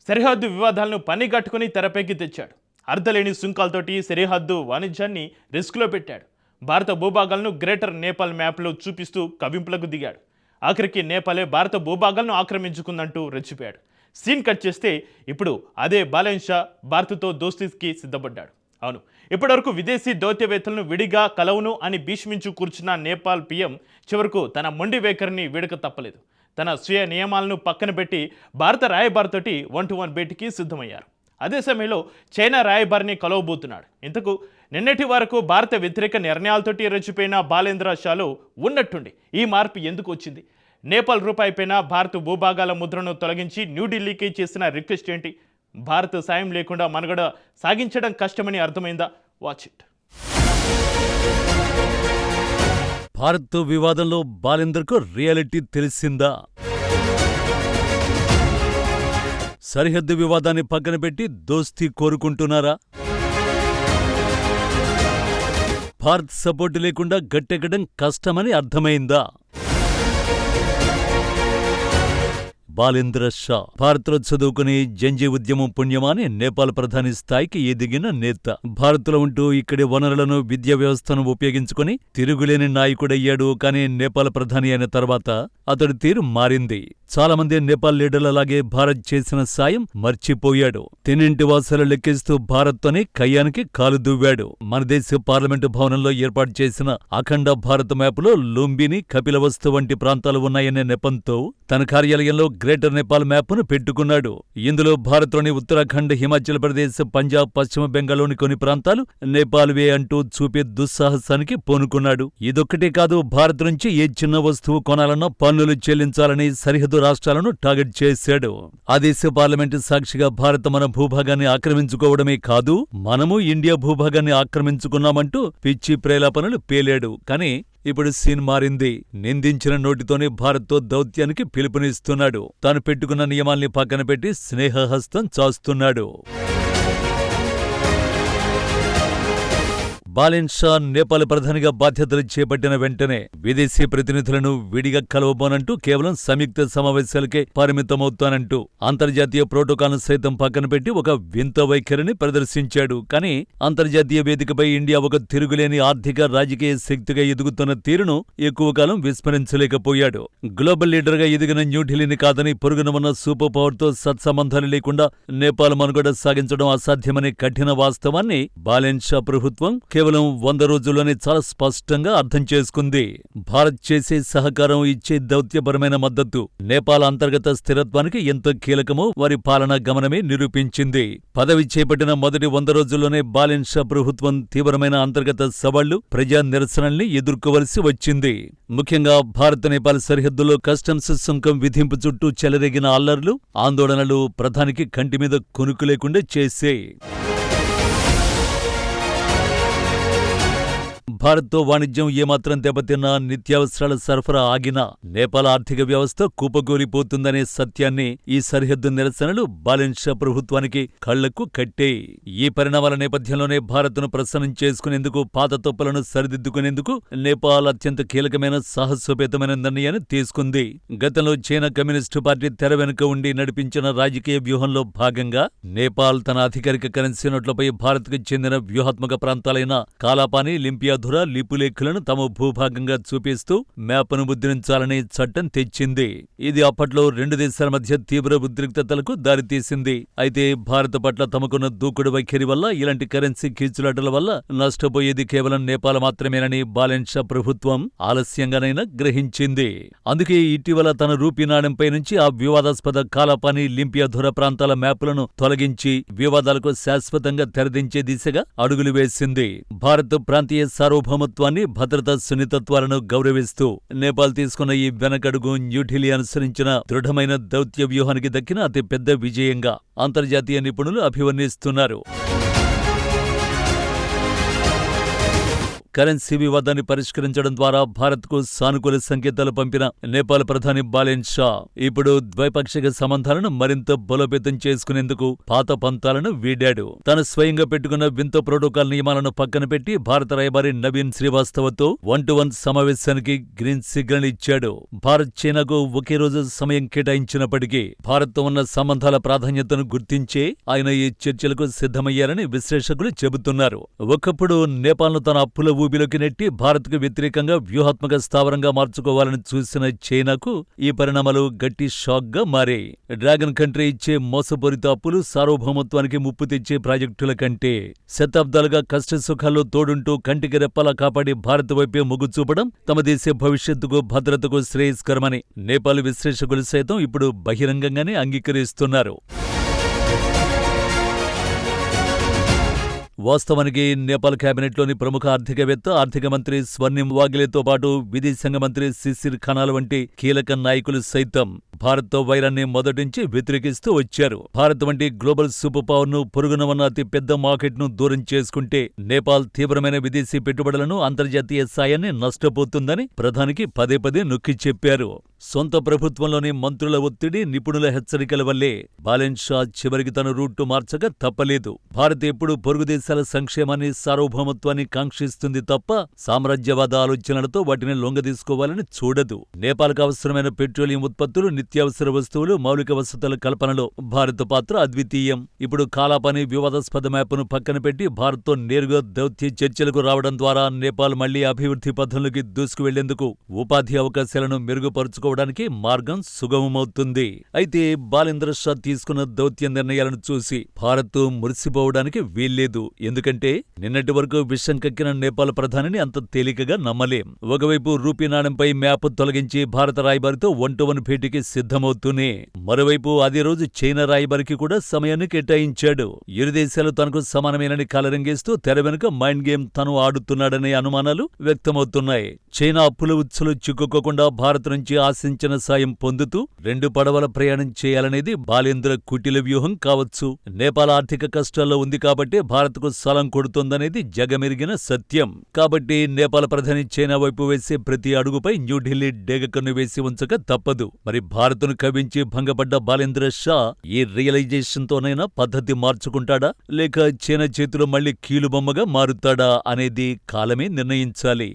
సరిహద్దు వివాదాలను పనిగట్టుకుని తెరపైకి తెచ్చాడు. అర్ధలేని సుంకాలతోటి సరిహద్దు వాణిజ్యాన్ని రిస్క్లో పెట్టాడు. భారత భూభాగాలను గ్రేటర్ నేపాల్ మ్యాప్లో చూపిస్తూ కవింపులకు దిగాడు. ఆఖరికి నేపాలే భారత భూభాగాలను ఆక్రమించుకుందంటూ రెచ్చిపోయాడు. సీన్ కట్ చేస్తే ఇప్పుడు అదే బాలెన్ షా భారత్తో దోస్తీకి సిద్ధపడ్డాడు. అవును, ఇప్పటివరకు విదేశీ దౌత్యవేత్తలను విడిగా కలవును అని భీష్మించు కూర్చున్న నేపాల్ పీఎం చివరకు తన మొండి వైఖరిని వీడక తప్పలేదు. తన స్వీయ నియమాలను పక్కన పెట్టి భారత రాయబారితోటి 1-to-1 భేటీకి సిద్ధమయ్యారు. అదే సమయంలో చైనా రాయబారిని కలవబోతున్నాడు. ఇంతకు నిన్నటి వరకు భారత వ్యతిరేక నిర్ణయాలతోటి రెచ్చిపోయిన బాలేంద్ర షాలో ఉన్నట్టుండి ఈ మార్పు ఎందుకు వచ్చింది? నేపాల్ రూపాయి పైన భారత భూభాగాల ముద్రను తొలగించి న్యూఢిల్లీకి చేసిన రిక్వెస్ట్ ఏంటి? భారత సాయం లేకుండా మనుగడ సాగించడం కష్టమని అర్థమైందా? Watch it. భారత్ వివాదంలో బాలేందర్కు రియాలిటీ తెలిసిందా? సరిహద్దు వివాదాన్ని పక్కన పెట్టి దోస్తీ కోరుకుంటున్నారా? భారత్ సపోర్టు లేకుండా గట్టెక్కడం కష్టమని అర్థమైందా? బాలేంద్ర షా భారత్లో చదువుకుని జంజీ ఉద్యమం పుణ్యమాని నేపాల్ ప్రధాని స్థాయికి ఎదిగిన నేత. భారత్లో ఉంటూ ఇక్కడి వనరులను, విద్యా వ్యవస్థను ఉపయోగించుకుని తిరుగులేని నాయకుడయ్యాడు. కానీ నేపాల్ ప్రధాని అయిన తర్వాత అతడి తీరు మారింది. చాలా మంది నేపాల్ లీడర్లలాగే భారత్ చేసిన సాయం మర్చిపోయాడు. తినింటి వాసాలు లెక్కిస్తూ భారత్తోనే కయ్యానికి కాలు దువ్వాడు. మన దేశ పార్లమెంటు భవనంలో ఏర్పాటు చేసిన అఖండ భారత్ మ్యాపులో లుంబిని, కపిలవస్తు వంటి ప్రాంతాలు ఉన్నాయనే నెపంతో తన కార్యాలయంలో గ్రేటర్ నేపాల్ మ్యాప్ను పెట్టుకున్నాడు. ఇందులో భారత్లోని ఉత్తరాఖండ్, హిమాచల్ ప్రదేశ్, పంజాబ్, పశ్చిమ బెంగాల్లోని కొన్ని ప్రాంతాలు నేపాల్వే అంటూ చూపే దుస్సాహసానికి పూనుకున్నాడు. ఇదొక్కటే కాదు, భారత్ నుంచి ఏ చిన్న వస్తువు కొనాలన్నా పన్నులు చెల్లించాలని సరిహద్దు రాష్ట్రాలను టార్గెట్ చేశాడు. ఆ దేశ పార్లమెంటు సాక్షిగా భారత్ మన భూభాగాన్ని ఆక్రమించుకోవడమే కాదు, మనము ఇండియా భూభాగాన్ని ఆక్రమించుకున్నామంటూ పిచ్చి ప్రేలాపనలు పేలాడు. కానీ ఇప్పుడు సీన్ మారింది. నిందించిన నోటితోనే భారత్తో దౌత్యానికి పిలుపునిస్తున్నాడు. తాను పెట్టుకున్న నియమాల్ని పక్కన పెట్టి స్నేహహస్తం చాస్తున్నాడు. బాలెన్ షా నేపాల్ ప్రధానిగా బాధ్యతలు చేపట్టిన వెంటనే విదేశీ ప్రతినిధులను విడిగా కలవబోనంటూ కేవలం సంయుక్త సమావేశాలకే పరిమితమవుతానంటూ అంతర్జాతీయ ప్రోటోకాల్ను సైతం పక్కన పెట్టి ఒక వింత వైఖరిని ప్రదర్శించాడు. కానీ అంతర్జాతీయ వేదికపై ఇండియా ఒక తిరుగులేని ఆర్థిక, రాజకీయ శక్తిగా ఎదుగుతున్న తీరును ఎక్కువ కాలం విస్మరించలేకపోయాడు. గ్లోబల్ లీడర్గా ఎదిగిన న్యూఢిల్లీని కాదని పొరుగున ఉన్న సూపర్ పవర్తో సత్సంబంధాలు లేకుండా నేపాల్ మనుగడ సాగించడం అసాధ్యమనే కఠిన వాస్తవాన్ని బాలెన్ షా ప్రభుత్వం కేవలం 100 రోజుల్లోనే చాలా స్పష్టంగా అర్థం చేసుకుంది. భారత్ చేసే సహకారం, ఇచ్చే దౌత్యపరమైన మద్దతు నేపాల్ అంతర్గత స్థిరత్వానికి ఎంత కీలకమో వారి పాలనా గమనమే నిరూపించింది. పదవి చేపట్టిన మొదటి 100 రోజుల్లోనే బాలెన్ షా ప్రభుత్వం తీవ్రమైన అంతర్గత సవాళ్లు, ప్రజా నిరసనల్ని ఎదుర్కోవలసి వచ్చింది. ముఖ్యంగా భారత్ నేపాల్ సరిహద్దులో కస్టమ్స్ సుంకం విధింపు చుట్టూ చెలరేగిన అల్లర్లు, ఆందోళనలు ప్రధానికి కంటి మీద కొనుక్కు లేకుండా చేశాయి. భారత్తో వాణిజ్యం ఏమాత్రం దెబ్బతిన్నా, నిత్యావసరాల సరఫరా ఆగినా నేపాల్ ఆర్థిక వ్యవస్థ కూపగూలిపోతుందనే సత్యాన్ని ఈ సరిహద్దు నిరసనలు బాలెన్ షా ప్రభుత్వానికి కళ్లకు కట్టాయి. ఈ పరిణామాల నేపథ్యంలోనే భారత్ను ప్రసన్నం చేసుకునేందుకు, పాత తప్పులను సరిదిద్దుకునేందుకు నేపాల్ అత్యంత కీలకమైన, సాహసోపేతమైన నిర్ణయాన్ని తీసుకుంది. గతంలో చైనా కమ్యూనిస్టు పార్టీ తెర వెనుక ఉండి నడిపించిన రాజకీయ వ్యూహంలో భాగంగా నేపాల్ తన అధికారిక కరెన్సీ నోట్లపై భారత్కు చెందిన వ్యూహాత్మక ప్రాంతాలైన కాలాపాని, లింపియాధుర, లిపులేఖలను తమ భూభాగంగా చూపిస్తూ మ్యాప్ను ముద్రించాలని చట్టం తెచ్చింది. ఇది అప్పట్లో 2 దేశాల మధ్య తీవ్ర ఉద్రిక్తతలకు దారితీసింది. అయితే భారత పట్ల తమకున్న దూకుడు వైఖరి వల్ల, ఇలాంటి కరెన్సీ కీచులాటల వల్ల నష్టపోయేది కేవలం నేపాల్ మాత్రమేనని బాలెన్ షా ప్రభుత్వం ఆలస్యంగానైనా గ్రహించింది. అందుకే ఇటీవల తన రూపీ నాణెంపై నుంచి ఆ వివాదాస్పద కాలాపాని, లింపియాధుర ప్రాంతాల మ్యాపులను తొలగించి వివాదాలకు శాశ్వతంగా తెరదించే దిశగా అడుగులు వేసింది. భారత్ ప్రాంతీయ సార్వభౌమత్వాన్ని, భద్రతా సున్నితత్వాలను గౌరవిస్తూ నేపాల్ తీసుకున్న ఈ వెనకడుగు న్యూఢిల్లీ అనుసరించిన దృఢమైన దౌత్య వ్యూహానికి దక్కిన అతి పెద్ద విజయంగా అంతర్జాతీయ నిపుణులు అభివర్ణిస్తున్నారు. కరెన్సీ వివాదాన్ని పరిష్కరించడం ద్వారా భారత్కు సానుకూల సంకేతాలు పంపిన నేపాల్ ప్రధాని బాలెన్ షా ఇప్పుడు ద్వైపాక్షిక సంబంధాలను మరింత బలోపేతం చేసుకునేందుకు పాత పంతాలను వీడాడు. తాను స్వయంగా పెట్టుకున్న వింత ప్రోటోకాల్ నియమాలను పక్కన పెట్టి భారత రాయబారి నవీన్ శ్రీవాస్తవతో 1-to-1 సమావేశానికి గ్రీన్ సిగ్నల్ ఇచ్చాడు. భారత్ చైనాకు ఒకే రోజు సమయం కేటాయించినప్పటికీ భారత్తో ఉన్న సంబంధాల ప్రాధాన్యతను గుర్తించే ఆయన ఈ చర్చలకు సిద్ధమయ్యారని విశ్లేషకులు చెబుతున్నారు. ఒకప్పుడు నేపాల్ను తన అప్పుల ఊబిలోకి నెట్టి భారత్కు వ్యతిరేకంగా వ్యూహాత్మక స్థావరంగా మార్చుకోవాలని చూసిన చైనాకు ఈ పరిణామాలు గట్టి షాక్గా మారాయి. డ్రాగన్ కంట్రీ ఇచ్చే మోసపూరిత అప్పులు సార్వభౌమత్వానికి ముప్పు తెచ్చే ప్రాజెక్టుల కంటే శతాబ్దాలుగా కష్టసుఖాల్లో తోడుంటూ కంటికి రెప్పలా కాపాడి భారత్ వైపే మొగ్గు చూపడం తమ దేశ భవిష్యత్తుకు భద్రతకు శ్రేయస్కరమని నేపాల్ విశ్లేషకులు సైతం ఇప్పుడు బహిరంగంగానే అంగీకరిస్తున్నారు. వాస్తవానికి నేపాల్ కేబినెట్లోని ప్రముఖ ఆర్థిక మంత్రి స్వర్ణిం వాగిలేతో పాటు విదేశాంగ మంత్రి శిశిర్ ఖనాల్ వంటి కీలక నాయకులు సైతం భారత్తో వైరాన్ని మొదటించి వ్యతిరేకిస్తూ వచ్చారు. భారత్ వంటి గ్లోబల్ సూపర్ పవర్ ను పొరుగున ఉన్న అతి పెద్ద మార్కెట్ ను దూరం చేసుకుంటే నేపాల్ తీవ్రమైన విదేశీ పెట్టుబడులను, అంతర్జాతీయ సాయాన్ని నష్టపోతుందని ప్రధానికి పదే పదే నొక్కి చెప్పారు. సొంత ప్రభుత్వంలోని మంత్రుల ఒత్తిడి, నిపుణుల హెచ్చరికల వల్లే బాలెన్ షా చివరికి తన రూట్టు మార్చక తప్పలేదు. భారత్ ఎప్పుడు పొరుగు దేశాల సంక్షేమాన్ని, సార్వభౌమత్వాన్ని కాంక్షిస్తుంది తప్ప సామ్రాజ్యవాద ఆలోచనలతో వాటిని లొంగదీసుకోవాలని చూడదు. నేపాల్కు అవసరమైన పెట్రోలియం ఉత్పత్తులు, నిత్యావసర వస్తువులు, మౌలిక వసతుల కల్పనలో భారత్ పాత్ర అద్వితీయం. ఇప్పుడు కాలాపాని వివాదాస్పద మ్యాప్ను పక్కన పెట్టి భారత్తో నేరుగా దౌత్య చర్చలకు రావడం ద్వారా నేపాల్ మళ్లీ అభివృద్ధి పథంలోకి దూసుకువెళ్లేందుకు, ఉపాధి అవకాశాలను మెరుగుపరుచుకోవడానికి మార్గం సుగమమవుతుంది. అయితే బాలేంద్ర షా తీసుకున్న దౌత్య నిర్ణయాలను చూసి భారత్ మురిసిపోవడానికి వీల్లేదు. ఎందుకంటే నిన్నటి వరకు విషం కక్కిన నేపాల్ ప్రధానిని అంత తేలికగా నమ్మలేం. ఒకవైపు రూపీ నాణెంపై మ్యాప్ తొలగించి భారత రాయబారితో 1-to-1 భేటీకి సిద్ధమవుతూనే మరోవైపు అదే రోజు చైనా రాయబారికి కూడా సమయాన్ని కేటాయించాడు. ఇరు దేశాలు తనకు సమానమేనని కలరింగేస్తూ తెర వెనుక మైండ్ గేమ్ తను ఆడుతున్నాడనే అనుమానాలు వ్యక్తమవుతున్నాయి. చైనా అప్పుల ఉచ్చులు చిక్కుకోకుండా భారత్ నుంచి ఆశించిన సాయం పొందుతూ 2 పడవల ప్రయాణం చేయాలనేది బాలేంద్ర కుటిల వ్యూహం కావచ్చు. నేపాల్ ఆర్థిక కష్టాల్లో ఉంది కాబట్టే భారత్కు సలం కొడుతోందనేది జగమెరిగిన సత్యం. కాబట్టి నేపాల్ ప్రధాని చైనా వైపు వేసే ప్రతి అడుగుపై న్యూఢిల్లీ డేగకన్ను వేసి ఉంచక తప్పదు. మరి భారత్ను కవించి భంగపడ్డ బాలేంద్ర షా ఈ రియలైజేషన్తోనైనా పద్ధతి మార్చుకుంటాడా, లేక చైనా చేతిలో మళ్లీ కీలుబొమ్మగా మారుతాడా అనేది కాలమే నిర్ణయించాలి.